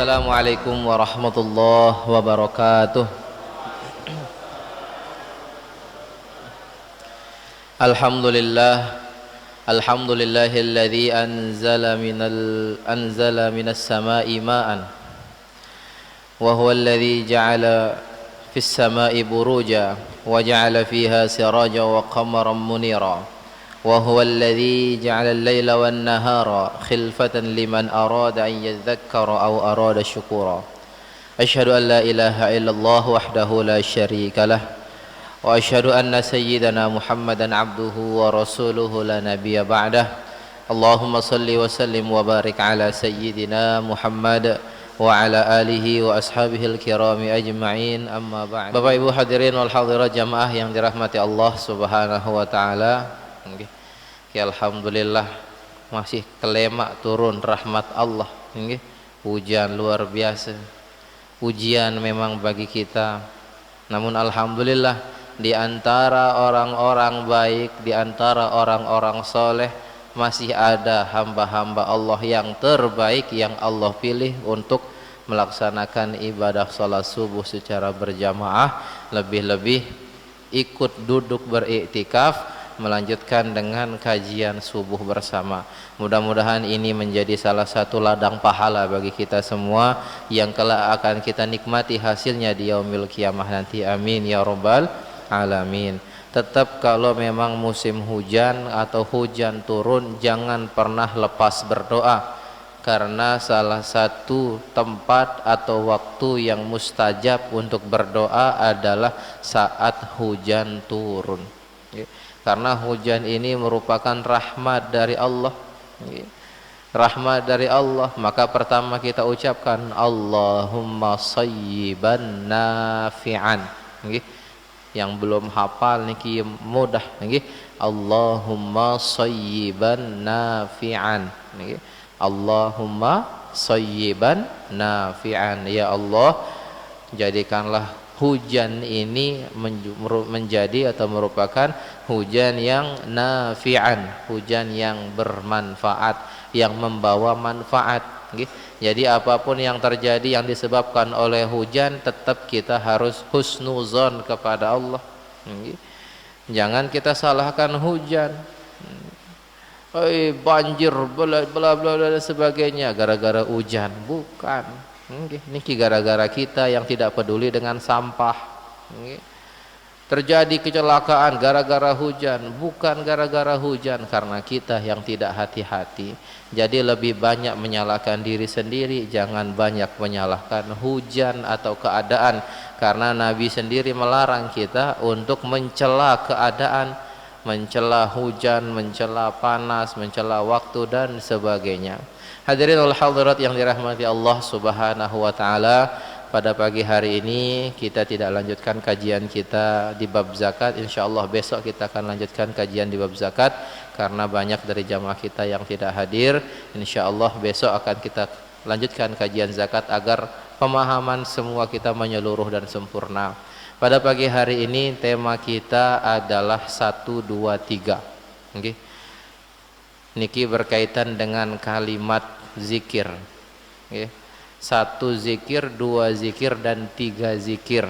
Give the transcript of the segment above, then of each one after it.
Assalamualaikum warahmatullahi wabarakatuh. Alhamdulillah, alhamdulillahilladzi anzala minas samai ma'an wa huwa alladzi ja'ala fis samai buruja wa ja'ala fiha siraja wa qamaran munira wa huwa alladzi ja'ala al-laila wan nahara khilfatan liman arada an yadhakkara aw arada syukura. Asyhadu an la ilaha illallah wahdahu la syarika lah wa asyhadu anna sayyidana Muhammadan abduhu wa rasuluhu la nabiyya ba'dah. Allahumma salli wa sallim wa barik ala sayyidina Muhammad wa ala alihi wa ashabihil kirami ajma'in, amma ba'd. Bapak Ibu hadirin wal hadirat jamaah yang dirahmati Allah Subhanahu wa taala. Nggih. Alhamdulillah masih kelemak turun rahmat Allah, nggih. Hujan luar biasa. Ujian memang bagi kita. Namun alhamdulillah di antara orang-orang baik, di antara orang-orang soleh masih ada hamba-hamba Allah yang terbaik yang Allah pilih untuk melaksanakan ibadah salat subuh secara berjamaah, lebih-lebih ikut duduk beriktikaf, melanjutkan dengan kajian subuh bersama. Mudah-mudahan ini menjadi salah satu ladang pahala bagi kita semua yang kelak akan kita nikmati hasilnya di yaumil kiamah nanti. Amin ya rabbal alamin. Tetap kalau memang musim hujan atau hujan turun, jangan pernah lepas berdoa, karena salah satu tempat atau waktu yang mustajab untuk berdoa adalah saat hujan turun. Karena hujan ini merupakan rahmat dari Allah. Rahmat dari Allah, maka pertama kita ucapkan Allahumma sayyiban nafi'an. Yang belum hafal niki mudah, nggih. Allahumma sayyiban nafi'an, nggih. Allahumma sayyiban nafi'an. Ya Allah, jadikanlah hujan ini menjadi atau merupakan hujan yang nafi'an, hujan yang bermanfaat, yang membawa manfaat, nggih. Jadi apapun yang terjadi yang disebabkan oleh hujan, tetap kita harus husnuzon kepada Allah. Jangan kita salahkan hujan. Banjir bla bla bla dan sebagainya gara-gara hujan. Bukan. Niki gara-gara kita yang tidak peduli dengan sampah. Terjadi kecelakaan gara-gara hujan, bukan gara-gara hujan, karena kita yang tidak hati-hati. Jadi lebih banyak menyalahkan diri sendiri, jangan banyak menyalahkan hujan atau keadaan, karena Nabi sendiri melarang kita untuk mencela keadaan, mencela hujan, mencela panas, mencela waktu dan sebagainya. Hadirin wal hadirat yang dirahmati Allah Subhanahu wa taala, pada pagi hari ini kita tidak lanjutkan kajian kita di bab zakat. Insyaallah besok kita akan lanjutkan kajian di bab zakat, karena banyak dari jamaah kita yang tidak hadir. Insyaallah besok akan kita lanjutkan kajian zakat agar pemahaman semua kita menyeluruh dan sempurna. Pada pagi hari ini tema kita adalah 1, 2, 3. Okay. Niki berkaitan dengan kalimat zikir. Okay. 1 zikir, 2 zikir, dan 3 zikir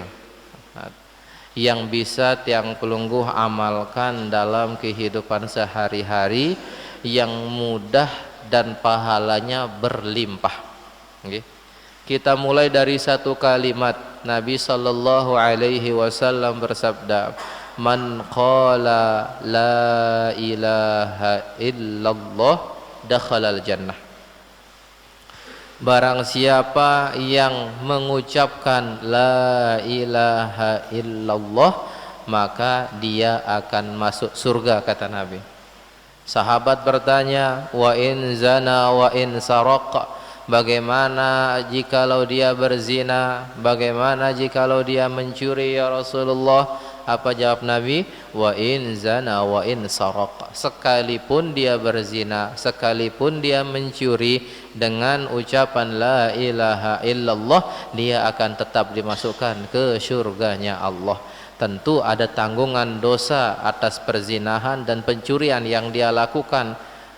yang bisa tiang pelungguh amalkan dalam kehidupan sehari-hari, yang mudah dan pahalanya berlimpah. Kita mulai dari 1 kalimat. Nabi sallallahu alaihi wasallam bersabda, man qala la ilaha illallah dakhalal jannah. Barang siapa yang mengucapkan la ilaha illallah, maka dia akan masuk surga, kata Nabi. Sahabat bertanya, wa in zana wa in saraq, bagaimana jikalau dia berzina, bagaimana jikalau dia mencuri ya Rasulullah? Apa jawab Nabi? Wa in zana wa in saraq, sekalipun dia berzina, sekalipun dia mencuri, dengan ucapan la ilaha illallah dia akan tetap dimasukkan ke surganya Allah. Tentu ada tanggungan dosa atas perzinahan dan pencurian yang dia lakukan.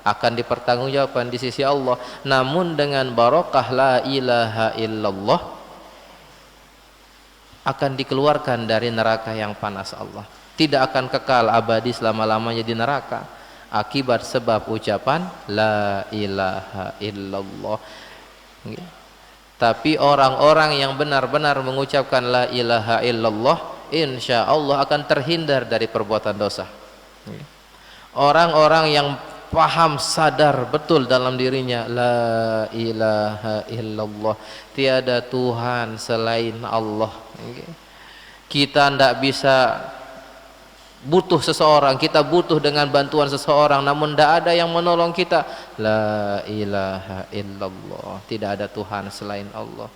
akan dipertanggungjawabkan di sisi Allah. Namun dengan barokah la ilaha illallah akan dikeluarkan dari neraka yang panas Allah, tidak akan kekal abadi selama-lamanya di neraka akibat sebab ucapan la ilaha illallah. Tapi orang-orang yang benar-benar mengucapkan la ilaha illallah, insya Allah akan terhindar dari perbuatan dosa. Orang-orang yang paham, sadar betul dalam dirinya la ilaha illallah, tiada Tuhan selain Allah. Kita tidak bisa butuh seseorang, kita butuh dengan bantuan seseorang, namun tidak ada yang menolong kita. La ilaha illallah, tidak ada Tuhan selain Allah.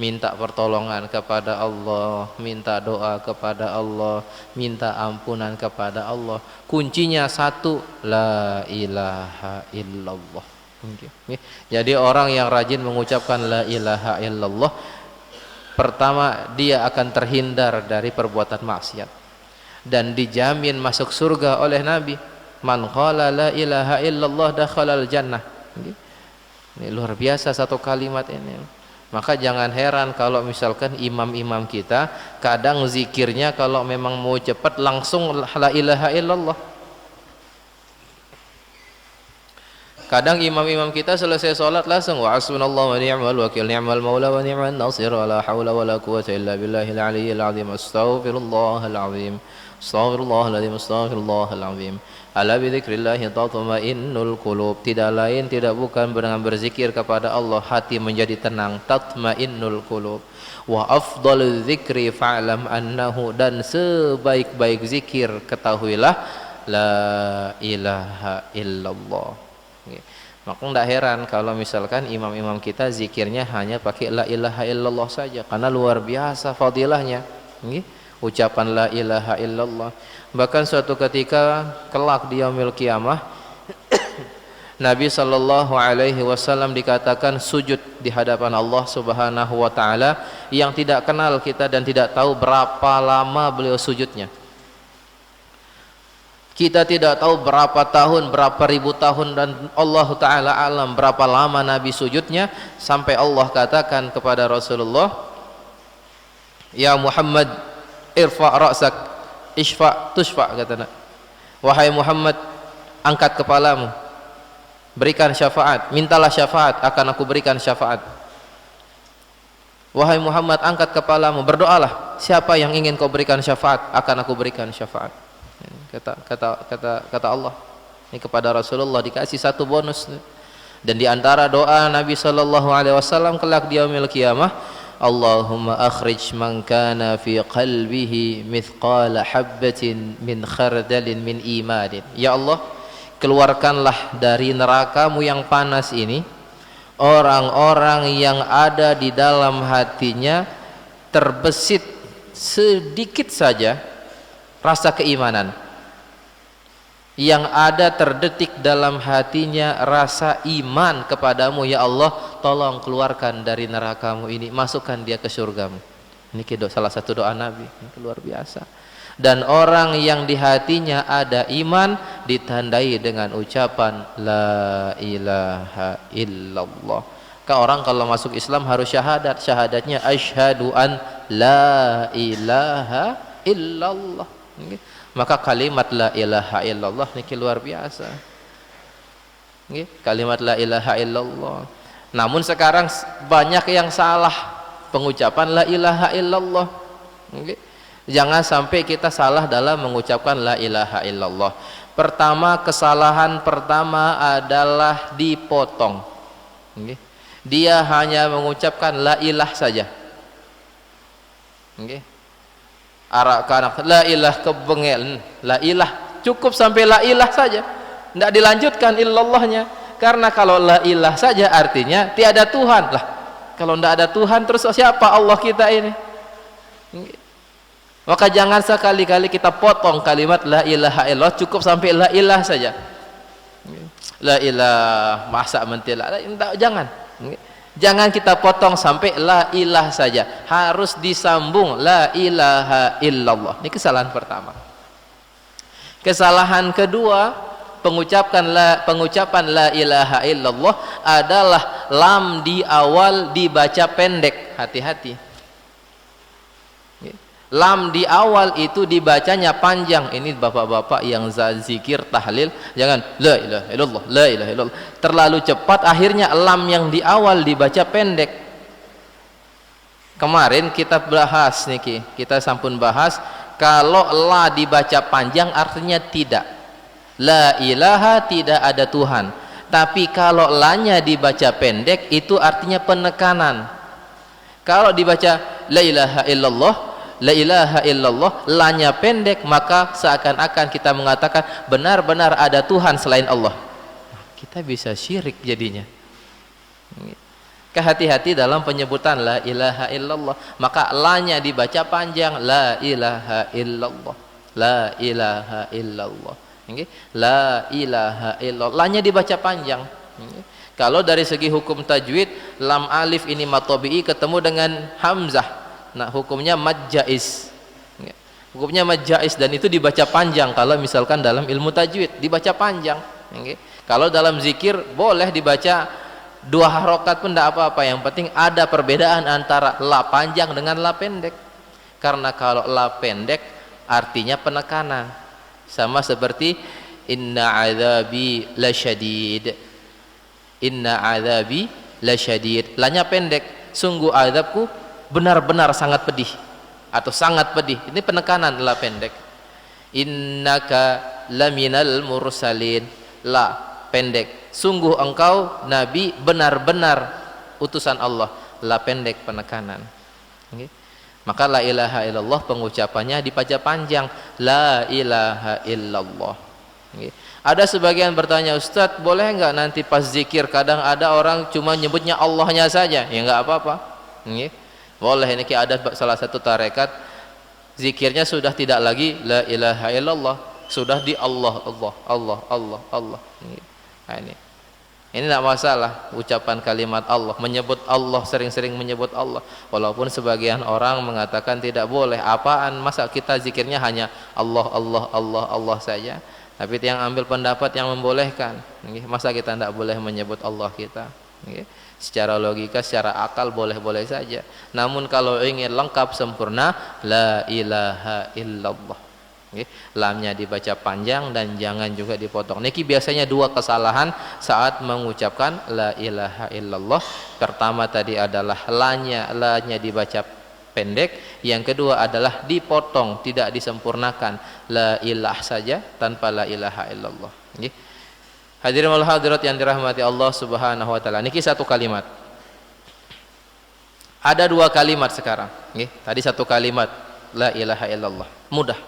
Minta pertolongan kepada Allah, minta doa kepada Allah, minta ampunan kepada Allah. Kuncinya satu, la ilaha illallah. Jadi orang yang rajin mengucapkan la ilaha illallah, pertama dia akan terhindar dari perbuatan maksiat dan dijamin masuk surga oleh Nabi. Man qala la ilaha illallah dakhalal jannah. Ini luar biasa satu kalimat ini. Maka jangan heran kalau misalkan imam-imam kita kadang zikirnya kalau memang mau cepat langsung la ilaha illallah. Kadang imam-imam kita selesai sholat langsung wa hasbunallahu wa ni'mal wakil, ni'mal maula wa ni'man nasir, wa la hawla wa la quwwata illa billahil aliyyil azim, astaghfirullahal azim, astaghfirullahaladzim, astaghfirullahaladzim. Ala bidzikrillahi tatma'innul qulub. Tidak lain tidak bukan dengan berzikir kepada Allah hati menjadi tenang, tatma'innul qulub. Wa afdalul dzikri fa'lam annahu, dan sebaik-baik zikir ketahuilah la ilaha illallah. Maka tidak heran kalau misalkan imam-imam kita zikirnya hanya pakai la ilaha illallah saja, karena luar biasa fadilahnya ucapan la ilaha illallah. Bahkan suatu ketika kelak di yaumil qiyamah Nabi sallallahu alaihi wasallam dikatakan sujud di hadapan Allah Subhanahu wa taala yang tidak kenal kita dan tidak tahu berapa lama beliau sujudnya. Kita tidak tahu berapa tahun, berapa ribu tahun, dan Allah Ta'ala alam berapa lama Nabi sujudnya, sampai Allah katakan kepada Rasulullah, ya Muhammad irfa' ra'sak isfa' tushfa', kata Nabi. Wahai Muhammad, angkat kepalamu, berikan syafaat, mintalah syafaat, akan aku berikan syafaat. Wahai Muhammad, angkat kepalamu, berdoalah, siapa yang ingin kau berikan syafaat, akan aku berikan syafaat. Kata Allah ini kepada Rasulullah, dikasih satu bonus. Dan di antara doa Nabi sallallahu alaihi wasallam kelak di yaumil qiyamah, Allahumma akhrij man kana fi qalbihi mithqala habbatin min khardalin min imanin. Ya Allah, keluarkanlah dari nerakamu yang panas ini orang-orang yang ada di dalam hatinya terbesit sedikit saja rasa keimanan, yang ada terdetik dalam hatinya rasa iman kepadamu. Ya Allah, tolong keluarkan dari nerakamu ini, masukkan dia ke surgamu. Ini salah satu doa Nabi, ini luar biasa. Dan orang yang di hatinya ada iman ditandai dengan ucapan la ilaha illallah. Orang kalau masuk Islam harus syahadat, syahadatnya asyhadu an la ilaha illallah. Maka kalimat la ilaha illallah ini luar biasa. Kalimat la ilaha illallah. Namun sekarang banyak yang salah pengucapan la ilaha illallah. Jangan sampai kita salah dalam mengucapkan la ilaha illallah. Pertama, kesalahan pertama adalah dipotong. Dia hanya mengucapkan la ilah saja. Arak-arak la ilah kebengel, la ilah cukup sampai la ilah saja, tidak dilanjutkan illallahnya. Karena kalau la ilah saja artinya tiada Tuhan lah. Kalau tidak ada Tuhan, terus siapa Allah kita ini? Maka jangan sekali-kali kita potong kalimat la ilaha illallah, cukup sampai la ilah saja. La ilah masa mentila, jangan. Jangan kita potong sampai la ilah saja, harus disambung la ilaha illallah. Ini kesalahan pertama. Kesalahan kedua, pengucapan la ilaha illallah adalah lam di awal dibaca pendek. Hati-hati. Lam di awal itu dibacanya panjang. Ini bapak-bapak yang zikir tahlil, jangan la ilaha illallah, la ilaha illallah terlalu cepat, akhirnya lam yang di awal dibaca pendek. Kemarin kita bahas niki, kita sampun bahas kalau la dibaca panjang artinya tidak, la ilaha tidak ada Tuhan. Tapi kalau la-nya dibaca pendek itu artinya penekanan. Kalau dibaca la ilaha illallah, la ilaha illallah, la-nya pendek, maka seakan-akan kita mengatakan benar-benar ada Tuhan selain Allah. Kita bisa syirik jadinya. Kehati-hati dalam penyebutan la ilaha illallah. Maka la-nya dibaca panjang, la ilaha illallah, la ilaha illallah. La ilaha illallah, la-nya dibaca panjang. Kalau dari segi hukum tajwid, lam alif ini matobi'i ketemu dengan hamzah. Nah, hukumnya mad jaiz. Hukumnya mad jaiz dan itu dibaca panjang. Kalau misalkan dalam ilmu tajwid dibaca panjang. Kalau dalam zikir boleh dibaca 2 harokat pun tidak apa-apa. Yang penting ada perbedaan antara la panjang dengan la pendek. Karena kalau la pendek artinya penekanan. Sama seperti inna adzabi lasyadid. Inna adzabi lasyadid. La-nya pendek. Sungguh azabku benar-benar sangat pedih atau sangat pedih. Ini penekanan la pendek. Innaka laminal mursalin, la pendek. Sungguh engkau nabi benar-benar utusan Allah, la pendek penekanan. Maka la ilaha illallah pengucapannya dibaca panjang, la ilaha illallah. Ada sebagian bertanya, Ustadz boleh enggak nanti pas zikir kadang ada orang cuma nyebutnya Allahnya saja? Ya enggak apa-apa. Boleh. Ini ada salah satu tarekat zikirnya sudah tidak lagi la ilaha illallah, sudah di Allah Allah Allah Allah Allah. Nah, ini tidak masalah ucapan kalimat Allah, menyebut Allah, sering-sering menyebut Allah. Walaupun sebagian orang mengatakan tidak boleh. Apaan, masa kita zikirnya hanya Allah Allah Allah Allah saja? Tapi yang ambil pendapat yang membolehkan. Masa kita tidak boleh menyebut Allah kita? Secara logika, secara akal boleh-boleh saja. Namun kalau ingin lengkap sempurna, la ilaha illallah. Lamnya dibaca panjang dan jangan juga dipotong. Niki biasanya 2 kesalahan saat mengucapkan la ilaha illallah. Pertama tadi adalah la-nya dibaca pendek. Yang kedua adalah dipotong, tidak disempurnakan. La ilah saja tanpa la ilaha illallah. Hadirin wal hadirat yang dirahmati Allah Subhanahu wa taala. Niki 1 kalimat. Ada 2 kalimat sekarang. Tadi 1 kalimat la ilaha illallah. Mudah.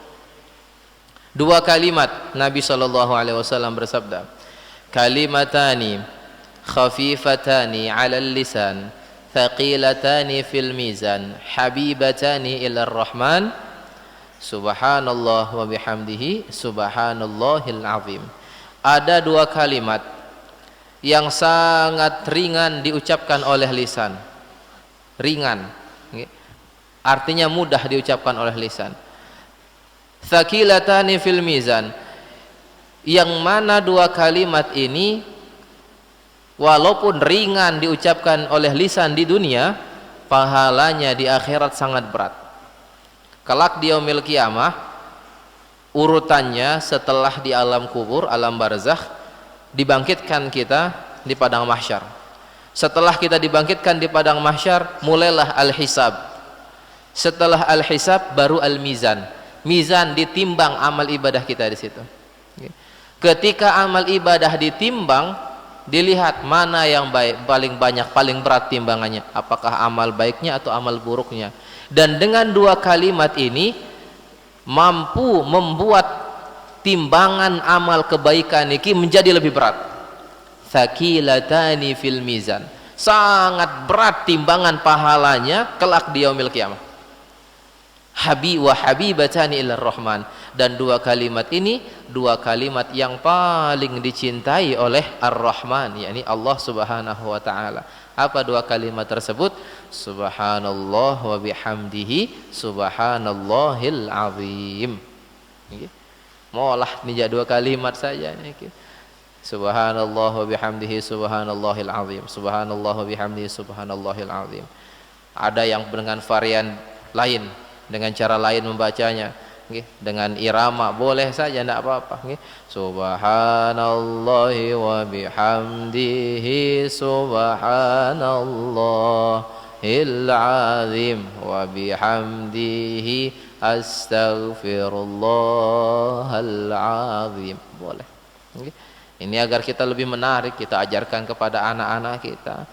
2 kalimat Nabi sallallahu alaihi wasallam bersabda, kalimatani khafifatani 'alal lisan, thaqilatani fil mizan, habibatani ilar rahman, subhanallah wa bihamdihi, subhanallahil azim. Ada 2 kalimat yang sangat ringan diucapkan oleh lisan. Ringan, artinya mudah diucapkan oleh lisan. Thaqilatani fil mizan, yang mana 2 kalimat ini walaupun ringan diucapkan oleh lisan di dunia, pahalanya di akhirat sangat berat. Kelak di yaumil qiyamah, urutannya setelah di alam kubur, alam barzakh, dibangkitkan kita di padang mahsyar. Setelah kita dibangkitkan di padang mahsyar, mulailah al-hisab. Setelah al-hisab baru al-mizan. Mizan ditimbang amal ibadah kita di situ. Ketika amal ibadah ditimbang, dilihat mana yang baik, paling banyak, paling berat timbangannya. Apakah amal baiknya atau amal buruknya. Dan dengan 2 kalimat ini mampu membuat timbangan amal kebaikan ini menjadi lebih berat. Thaqilatani fil mizan, sangat berat timbangan pahalanya kelak di yaumil qiyamah. Habibatani ilar rahman, dan 2 kalimat ini 2 kalimat yang paling dicintai oleh Ar-Rahman, yakni Allah Subhanahu wa taala. Apa 2 kalimat tersebut? Subhanallah wa bihamdihi, subhanallahil azim. Molah nija 2 kalimat saja niki. Subhanallah wa bihamdihi subhanallahil azim. Subhanallah wa bihamdihi subhanallahil azim. Ada yang dengan varian lain, dengan cara lain membacanya, dengan irama boleh saja, tidak apa-apa. Subhanallahi wa bihamdihi subhanallahil azim wa bihamdihi astaghfirullahal azim, boleh. Ini agar kita lebih menarik, kita ajarkan kepada anak-anak kita.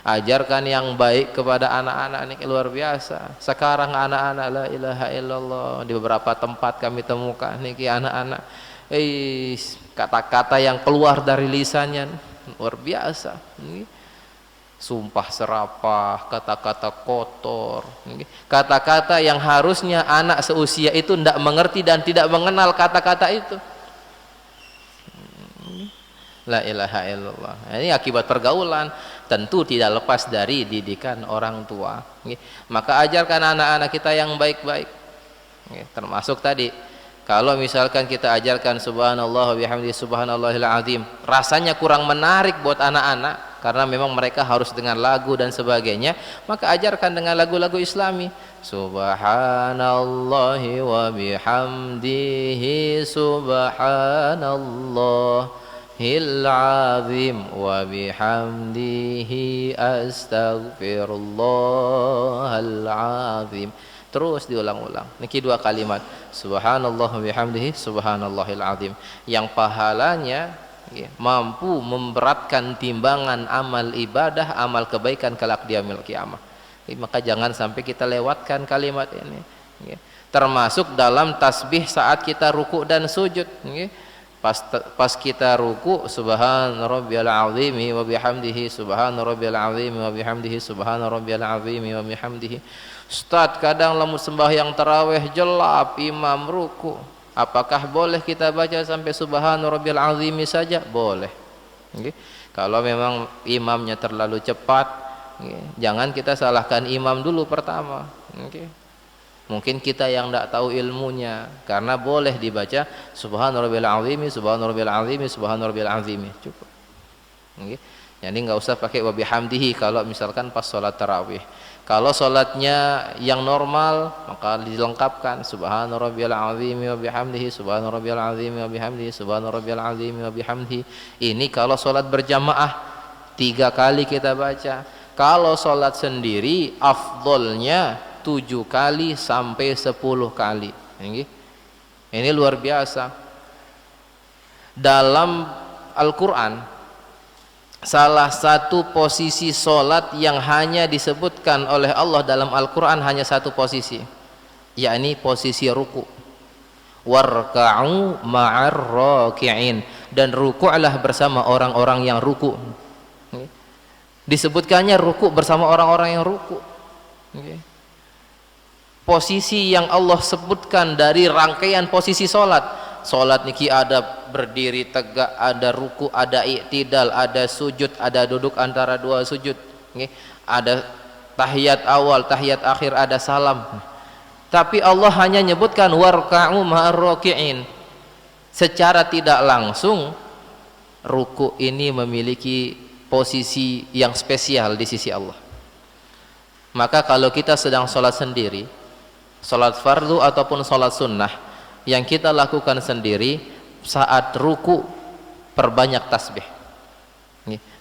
Ajarkan yang baik kepada anak-anak, ini luar biasa. Sekarang anak-anak la ilaha illallah di beberapa tempat kami temukan niki anak-anak kata-kata yang keluar dari lisannya luar biasa. Sumpah serapah, kata-kata kotor, kata-kata yang harusnya anak seusia itu tidak mengerti dan tidak mengenal kata-kata itu. La ilaha illallah. Ini akibat pergaulan, tentu tidak lepas dari didikan orang tua. Maka ajarkan anak-anak kita yang baik-baik. Termasuk tadi, kalau misalkan kita ajarkan subhanallah wa bihamdihi subhanallahil azim, rasanya kurang menarik buat anak-anak karena memang mereka harus dengan lagu dan sebagainya, maka ajarkan dengan lagu-lagu Islami. Subhanallahi wa bihamdihi subhanallah azim wa bihamdihi astaghfirullahal azim. Terus diulang-ulang. Niki 2 kalimat. Subhanallah wa bihamdihi subhanallahil azim. Yang pahalanya mampu memberatkan timbangan amal ibadah, amal kebaikan kelak di yaumil qiyamah. Maka jangan sampai kita lewatkan kalimat ini. Termasuk dalam tasbih saat kita ruku dan sujud. Pas kita ruku, subhana rabbiyal azim wa bihamdihi subhana rabbiyal azim wa bihamdihi subhana rabbiyal azim wa bihamdihi. Ustaz, kadang lamun sembahyang tarawih gelap imam ruku, apakah boleh kita baca sampai subhana rabbiyal azim saja? Boleh. Kalau memang imamnya terlalu cepat, jangan kita salahkan imam dulu pertama. Mungkin kita yang tidak tahu ilmunya, karena boleh dibaca subhana rabbil azim subhana rabbil azim subhana rabbil azim, cukup. Jadi nggak usah pakai wa bihamdihi kalau misalkan pas sholat tarawih. Kalau sholatnya yang normal maka dilengkapkan subhana rabbil azim wa bihamdihi subhana rabbil azim wa bihamdihi subhana rabbil azim wa bihamdihi. Ini kalau sholat berjamaah 3 kali kita baca. Kalau sholat sendiri afdolnya 7 kali sampai 10 kali. Ini luar biasa. Dalam Al-Quran, salah satu posisi solat yang hanya disebutkan oleh Allah dalam Al-Quran hanya 1 posisi, yakni posisi ruku. Warka'u ma'ar raki'in, dan ruku'lah bersama orang-orang yang ruku. Disebutkannya ruku bersama orang-orang yang ruku. Posisi yang Allah sebutkan dari rangkaian posisi solat. Solat niki ada berdiri tegak, ada ruku, ada i'tidal, ada sujud, ada duduk antara 2 sujud, ada tahiyat awal, tahiyat akhir, ada salam. Tapi Allah hanya nyebutkan warka'u ma'ar raki'in. Secara tidak langsung ruku ini memiliki posisi yang spesial di sisi Allah. Maka kalau kita sedang sholat sendiri, sholat fardu ataupun sholat sunnah, yang kita lakukan sendiri, saat ruku perbanyak tasbih.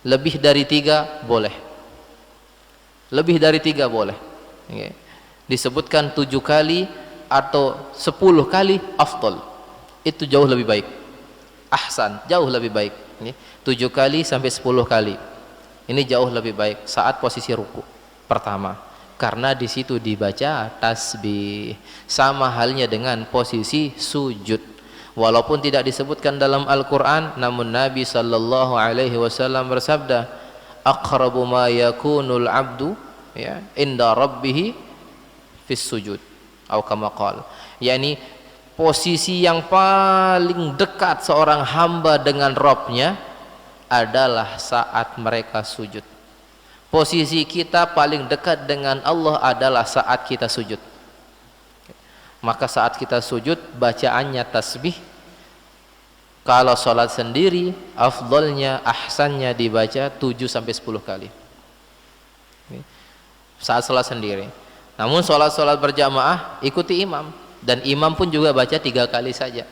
Lebih dari 3 boleh, lebih dari 3 boleh. Disebutkan 7 kali atau 10 kali afdal, itu jauh lebih baik. Ahsan, jauh lebih baik. 7 kali sampai 10 kali, ini jauh lebih baik saat posisi ruku pertama, karena di situ dibaca tasbih. Sama halnya dengan posisi sujud, walaupun tidak disebutkan dalam Al-Quran, namun Nabi sallallahu alaihi wasallam bersabda, aqrabu ma yakunul abdu inda rabbih fis sujud, atau kama qala, yakni posisi yang paling dekat seorang hamba dengan Rabbnya adalah saat mereka sujud. Posisi kita paling dekat dengan Allah adalah saat kita sujud. Maka saat kita sujud, bacaannya tasbih, Kalau sholat sendiri, afdolnya, ahsannya dibaca 7 sampai 10 kali. Saat sholat sendiri. Namun sholat berjamaah ikuti imam, dan imam pun juga baca 3 kali saja.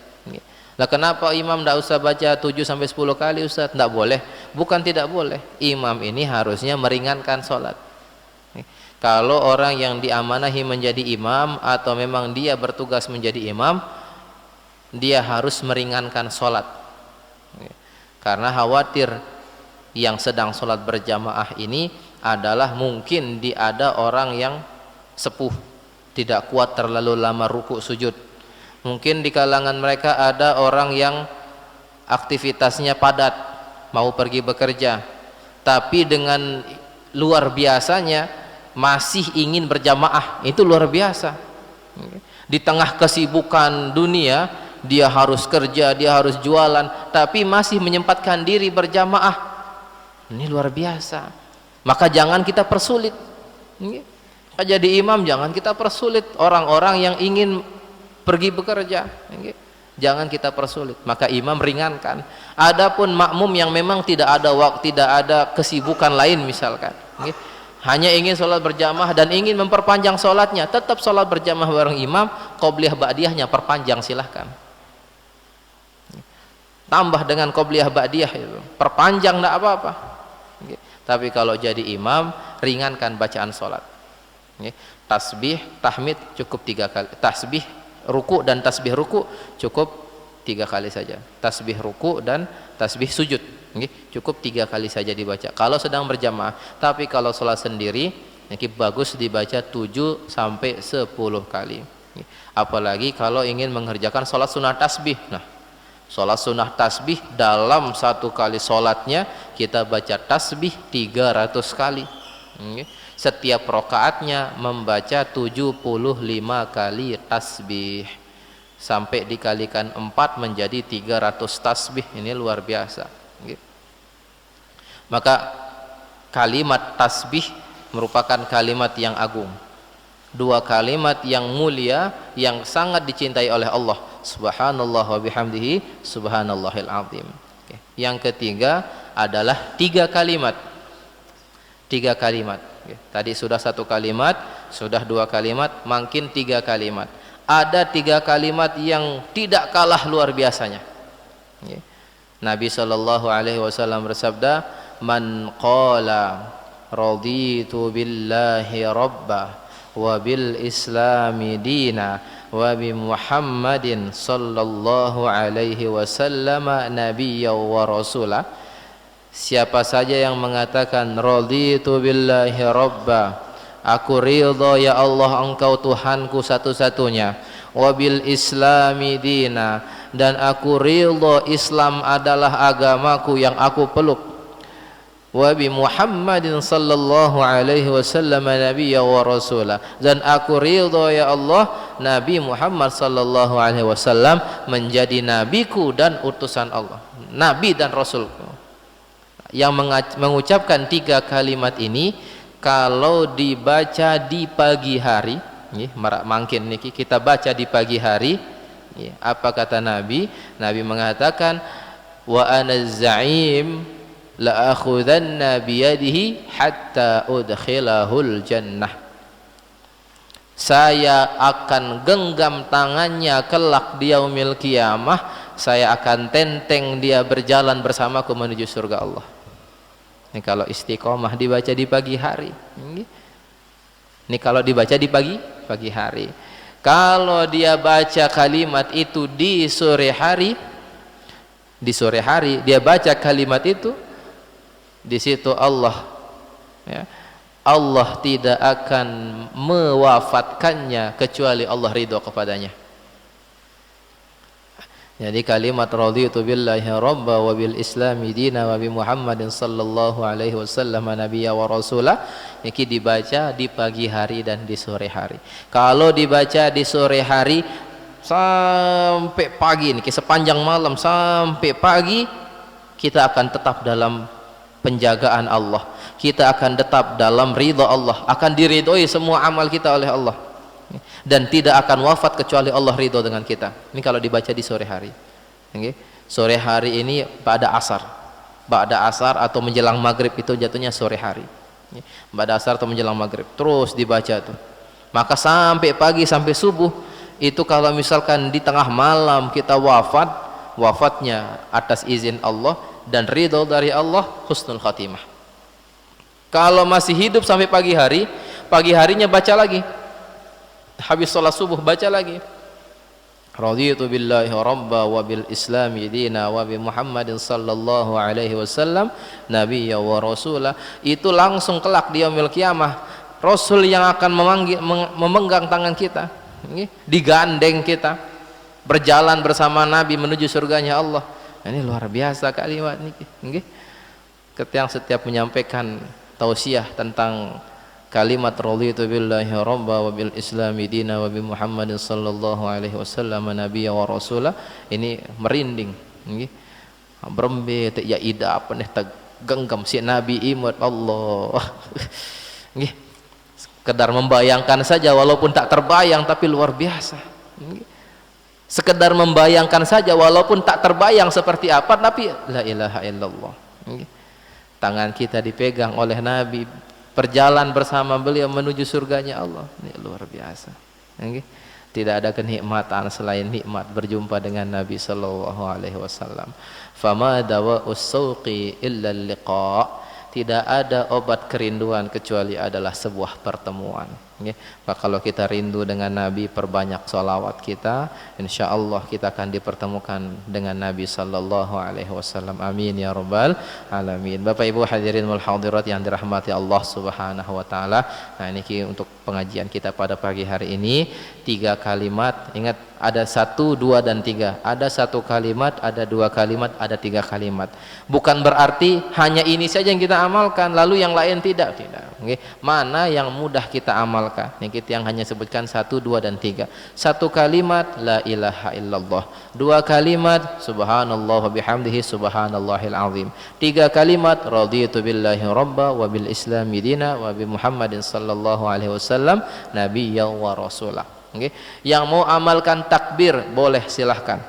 Lah kenapa imam tidak usah baca 7 sampai 10 kali Ustaz? Tidak boleh. Bukan tidak boleh. Imam ini harusnya meringankan sholat. Kalau orang yang diamanahi menjadi imam atau memang dia bertugas menjadi imam, dia harus meringankan sholat, karena khawatir yang sedang sholat berjamaah ini adalah mungkin ada orang yang sepuh, tidak kuat terlalu lama ruku sujud. Mungkin di kalangan mereka ada orang yang aktivitasnya padat, mau pergi bekerja, tapi dengan luar biasanya masih ingin berjamaah. Itu luar biasa. Di tengah kesibukan dunia, dia harus kerja, dia harus jualan, tapi masih menyempatkan diri berjamaah. Ini luar biasa. Maka jangan kita persulit. Jadi imam jangan kita persulit orang-orang yang ingin pergi bekerja. Jangan kita persulit. Maka imam ringankan. Adapun makmum yang memang tidak ada waktu, tidak ada kesibukan lain misalkan, hanya ingin sholat berjamaah dan ingin memperpanjang sholatnya, tetap sholat berjamaah bareng imam, qobliyah ba'diyahnya perpanjang, silahkan. Tambah dengan qobliyah ba'diyah itu, perpanjang, tidak apa-apa. Tapi kalau jadi imam, ringankan bacaan sholat. Tasbih, tahmid cukup 3 kali. Tasbih ruku dan tasbih ruku cukup 3 kali saja. Tasbih ruku dan tasbih sujud cukup 3 kali saja dibaca kalau sedang berjamaah. Tapi kalau sholat sendiri, bagus dibaca 7 sampai 10 kali. Apalagi kalau ingin mengerjakan sholat sunnah tasbih. Nah, sholat sunnah tasbih dalam 1 kali sholatnya kita baca tasbih 300 kali. Setiap rakaatnya membaca 75 kali tasbih, sampai dikalikan 4 menjadi 300 tasbih. Ini luar biasa. Maka kalimat tasbih merupakan kalimat yang agung, 2 kalimat yang mulia, yang sangat dicintai oleh Allah. Subhanallah wa bihamdihi subhanallahil azim. Yang ketiga adalah 3 kalimat. 3 kalimat. Tadi sudah 1 kalimat, sudah 2 kalimat, makin 3 kalimat. Ada 3 kalimat yang tidak kalah luar biasanya. Nabi SAW bersabda, man qala raditu billahi rabba wa bil islami dina wa bi muhammadin sallallahu alaihi wasallam nabiyya wa rasula. Siapa saja yang mengatakan raditu billahi rabba, aku ridha ya Allah engkau Tuhanku satu-satunya, wabil islami dina, dan aku ridha Islam adalah agamaku yang aku peluk, wabi Muhammadin sallallahu alaihi wasallam nabiyya wa rasulah, dan aku ridha ya Allah Nabi Muhammad sallallahu alaihi wasallam menjadi nabiku dan utusan Allah, nabi dan rasulku. Yang mengucapkan 3 kalimat ini kalau dibaca di pagi hari, makin niki kita baca di pagi hari, apa kata Nabi? Nabi mengatakan, wa ana za'im la akhudanna biyadihi hatta udkhilahul jannah. Saya akan genggam tangannya kelak di yaumil qiyamah, saya akan tenteng dia berjalan bersamaku menuju surga Allah. Ini kalau istiqomah dibaca di pagi hari. Ini kalau dibaca di pagi hari. Kalau dia baca kalimat itu di sore hari, dia baca kalimat itu, di situ Allah, Allah tidak akan mewafatkannya kecuali Allah ridho kepadanya. Jadi kalimat raditu billahi rabba wa bil islami dina wa bi Muhammadin sallallahu alaihi wasallam nabiyya wa rasulah, ini dibaca di pagi hari dan di sore hari. Kalau dibaca di sore hari sampai pagi, ini sepanjang malam sampai pagi, kita akan tetap dalam penjagaan Allah, kita akan tetap dalam ridha Allah, akan diridhoi semua amal kita oleh Allah, dan tidak akan wafat kecuali Allah ridho dengan kita. Ini kalau dibaca di sore hari. Sore hari ini pada asar. Ba'da asar atau menjelang maghrib itu jatuhnya sore hari. Ba'da asar atau menjelang maghrib terus dibaca tuh. Maka sampai pagi sampai subuh itu kalau misalkan di tengah malam kita wafatnya atas izin Allah dan ridho dari Allah, husnul khatimah. Kalau masih hidup sampai pagi harinya baca lagi. Habis sholat subuh baca lagi. Raditu billahi rabba wa bil islami dina wa bi Muhammadin sallallahu alaihi wasallam nabiyya wa rasula. Itu langsung kelak di yaumil qiyamah Rasul yang akan memegang tangan kita, digandeng kita berjalan bersama Nabi menuju surganya Allah. Ini luar biasa kalimat ini. Ketika setiap menyampaikan tausiah tentang kalimat raditu billahi rabba wa bil islami dina wa bi Muhammadin sallallahu alaihi wasallam nabiyya wa rasula, ini merinding nggih. Brembe teh ya ida apa nih genggam si Nabi imut Allah. Nggih. Sekedar membayangkan saja walaupun tak terbayang tapi luar biasa. Nggih. Sekedar membayangkan saja walaupun tak terbayang seperti apa tapi la ilaha illallah. Nggih. Tangan kita dipegang oleh Nabi, perjalanan bersama beliau menuju surganya Allah. Ini luar biasa. Tidak ada kenikmatan selain nikmat berjumpa dengan Nabi sallallahu alaihi wasallam. Fama dawa'us sauqi illa liqa. Tidak ada obat kerinduan kecuali adalah sebuah pertemuan. Maka kalau kita rindu dengan Nabi, perbanyak sholawat kita, insya Allah kita akan dipertemukan dengan Nabi sallallahu alaihi wasallam. Amin ya rabbal alamin. Bapak Ibu hadirin wal hadirat yang dirahmati Allah subhanahu wa ta'ala. Nah ini untuk pengajian kita pada pagi hari ini, 3 kalimat. Ingat, ada 1, 2 dan 3. Ada 1 kalimat, ada 2 kalimat, ada 3 kalimat. Bukan berarti hanya ini saja yang kita amalkan lalu yang lain tidak. Mana yang mudah kita amalkan? Ini kita yang hanya sebutkan 1, 2 dan 3. 1 kalimat la ilaha illallah. 2 kalimat subhanallah wa bihamdihi subhanallahil azim. 3 kalimat raditu billahi rabba wa bil islami dina wa bi Muhammadin sallallahu alaihi wasallam nabiyya wa rasulah. Yang mau amalkan takbir boleh silahkan.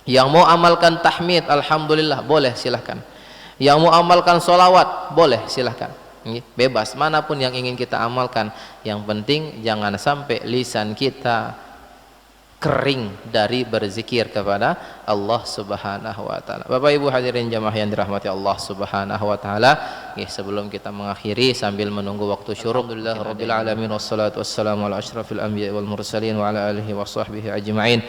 Yang mau amalkan tahmid alhamdulillah boleh silahkan. Yang mau amalkan sholawat boleh silahkan. Bebas manapun yang ingin kita amalkan. Yang penting jangan sampai lisan kita kering dari berzikir kepada Allah subhanahu wa ta'ala. Bapak Ibu hadirin jamaah yang dirahmati Allah subhanahu wa ta'ala, sebelum kita mengakhiri sambil menunggu waktu syuruk, alhamdulillah rabbil alamin wassalatu wassalamu ala asyrafil anbiya wal mursalin wa ala alihi wa sahbihi ajma'in.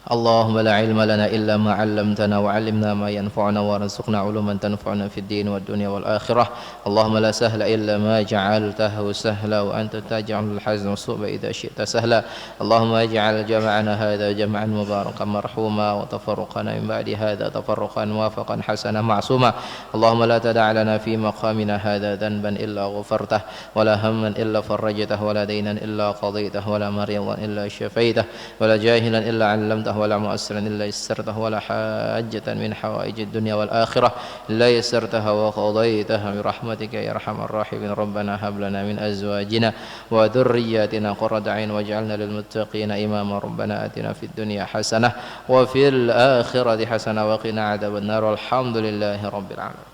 اللهم لا علم لنا إلا ما علمتنا وعلمنا ما ينفعنا وارزقنا علوما تنفعنا في الدين والدنيا والآخرة. اللهم لا سهل إلا ما جعلته سهلا وأنت تجعل الحزن والصعب إذا شئت سهلا. اللهم اجعل جمعنا هذا جمعا مباركا مرحوما وتفرقنا من بعد هذا تفرقا موافقا حسنا معصوما. اللهم لا تدع لنا في مقامنا هذا ذنبا إلا غفرته ولا هما إلا فرجته ولا دينا إلا قضيته ولا مريضا إلا شفيته ولا جاهلا إلا علمته ولا مؤسرا إلا يسرته ولا حاجة من حوائج الدنيا والآخرة إلا يسرتها وقضيتها برحمتك يا أرحم الراحمين. ربنا هب لنا من أزواجنا وذرياتنا قرة أعين واجعلنا للمتقين إماما. ربنا آتنا في الدنيا حسنة وفي الآخرة حسنة وقنا عذاب النار والحمد لله رب العالمين.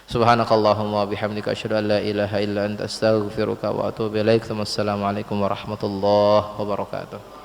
سبحانك اللهم وبحمدك أشهد أن لا إله إلا أنت أستغفرك وأتوب إليك. ثم السلام عليكم ورحمة الله وبركاته.